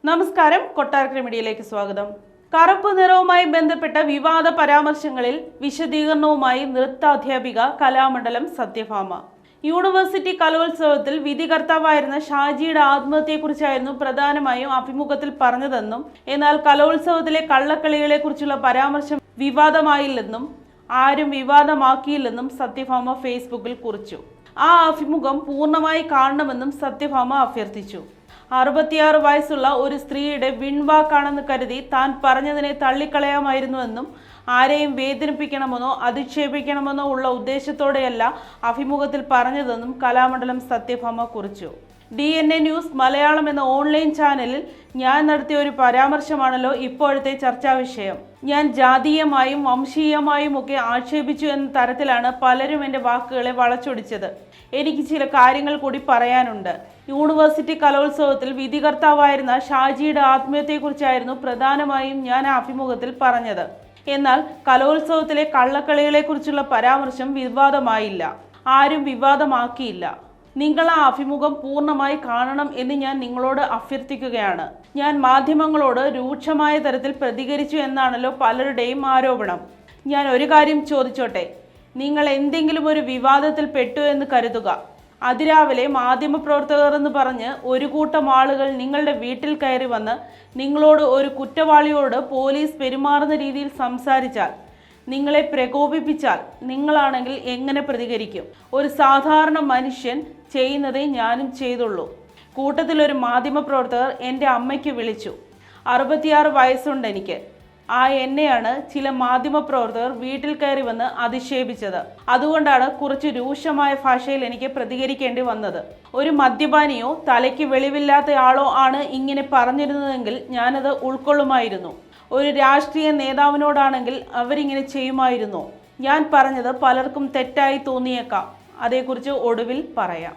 നമസ്കാരം, കൊട്ടാരക്കര മീഡിയയിലേക്ക് സ്വാഗതം. കറുപ്പ് നിറവുമായി ബന്ധപ്പെട്ട വിവാദ പരാമർശങ്ങളിൽ വിശദീകരണവുമായി നൃത്താധ്യാപിക കലാമണ്ഡലം സത്യഭാമ. യൂണിവേഴ്സിറ്റി കലോത്സവത്തിൽ വിധികർത്താവായിരുന്ന ഷാജിയുടെ ആത്മഹത്യയെക്കുറിച്ചായിരുന്നു പ്രധാനമായും അഭിമുഖത്തിൽ പറഞ്ഞതെന്നും, എന്നാൽ കലോത്സവത്തിലെ കള്ളക്കളികളെക്കുറിച്ചുള്ള പരാമർശം വിവാദമായില്ലെന്നും ആരും വിവാദമാക്കിയില്ലെന്നും സത്യഭാമ ഫേസ്ബുക്കിൽ കുറിച്ചു. ആ അഭിമുഖം പൂർണ്ണമായി കാണണമെന്നും സത്യഭാമ അഭ്യർത്ഥിച്ചു. 66 വയസ്സുള്ള ഒരു സ്ത്രീയുടെ വിൺവാക്കാണെന്ന് കരുതി താൻ പറഞ്ഞതിനെ തള്ളിക്കളയാമായിരുന്നുവെന്നും ആരെയും വേദനിപ്പിക്കണമെന്നോ അധിക്ഷേപിക്കണമെന്നോ ഉള്ള ഉദ്ദേശത്തോടെയല്ല അഭിമുഖത്തിൽ പറഞ്ഞതെന്നും കലാമണ്ഡലം സത്യഭാമ കുറിച്ചു. DNA ന്യൂസ് മലയാളം എന്ന ഓൺലൈൻ ചാനലിൽ ഞാൻ നടത്തിയ ഒരു പരാമർശമാണല്ലോ ഇപ്പോഴത്തെ ചർച്ചാ വിഷയം. ഞാൻ ജാതീയമായും വംശീയമായും ഒക്കെ ആക്ഷേപിച്ചു എന്ന തരത്തിലാണ് പലരും എൻ്റെ വാക്കുകളെ വളച്ചൊടിച്ചത്. എനിക്ക് ചില കാര്യങ്ങൾ കൂടി പറയാനുണ്ട്. യൂണിവേഴ്സിറ്റി കലോത്സവത്തിൽ വിധികർത്താവായിരുന്ന ഷാജിയുടെ ആത്മഹത്യയെക്കുറിച്ചായിരുന്നു പ്രധാനമായും ഞാൻ ആ അഭിമുഖത്തിൽ പറഞ്ഞത്. എന്നാൽ കലോത്സവത്തിലെ കള്ളക്കളികളെക്കുറിച്ചുള്ള പരാമർശം വിവാദമായില്ല, ആരും വിവാദമാക്കിയില്ല. നിങ്ങൾ ആ അഭിമുഖം പൂർണ്ണമായി കാണണം എന്ന് ഞാൻ നിങ്ങളോട് അഭ്യർത്ഥിക്കുകയാണ്. ഞാൻ മാധ്യമങ്ങളോട് രൂക്ഷമായ തരത്തിൽ പ്രതികരിച്ചു എന്നാണല്ലോ പലരുടെയും ആരോപണം. ഞാൻ ഒരു കാര്യം ചോദിച്ചോട്ടെ, നിങ്ങൾ എന്തെങ്കിലും ഒരു വിവാദത്തിൽ പെട്ടു എന്ന് കരുതുക. അതിരാവിലെ മാധ്യമപ്രവർത്തകർ എന്ന് പറഞ്ഞ് ഒരു കൂട്ടം ആളുകൾ നിങ്ങളുടെ വീട്ടിൽ കയറി വന്ന് നിങ്ങളോട് ഒരു കുറ്റവാളിയോട് പോലീസ് പെരുമാറുന്ന രീതിയിൽ സംസാരിച്ചാൽ, നിങ്ങളെ പ്രകോപിപ്പിച്ചാൽ നിങ്ങളാണെങ്കിൽ എങ്ങനെ പ്രതികരിക്കും? ഒരു സാധാരണ മനുഷ്യൻ ചെയ്യുന്നതേ ഞാനും ചെയ്തുള്ളൂ. കൂട്ടത്തിലൊരു മാധ്യമപ്രവർത്തകർ എൻ്റെ അമ്മയ്ക്ക് വിളിച്ചു. 66 വയസ്സുണ്ട് എനിക്ക്. ആ എന്നെയാണ് ചില മാധ്യമപ്രവർത്തകർ വീട്ടിൽ കയറി വന്ന് അധിക്ഷേപിച്ചത്. അതുകൊണ്ടാണ് കുറച്ച് രൂക്ഷമായ ഭാഷയിൽ എനിക്ക് പ്രതികരിക്കേണ്ടി വന്നത്. ഒരു മദ്യപാനിയോ തലയ്ക്ക് വെളിവില്ലാത്ത ആളോ ആണ് ഇങ്ങനെ പറഞ്ഞിരുന്നതെങ്കിൽ ഞാനത് ഉൾക്കൊള്ളുമായിരുന്നു. ഒരു രാഷ്ട്രീയ നേതാവിനോടാണെങ്കിൽ അവരിങ്ങനെ ചെയ്യുമായിരുന്നോ? ഞാൻ പറഞ്ഞത് പലർക്കും തെറ്റായി തോന്നിയേക്കാം. അതേക്കുറിച്ച് ഒടുവിൽ പറയാം.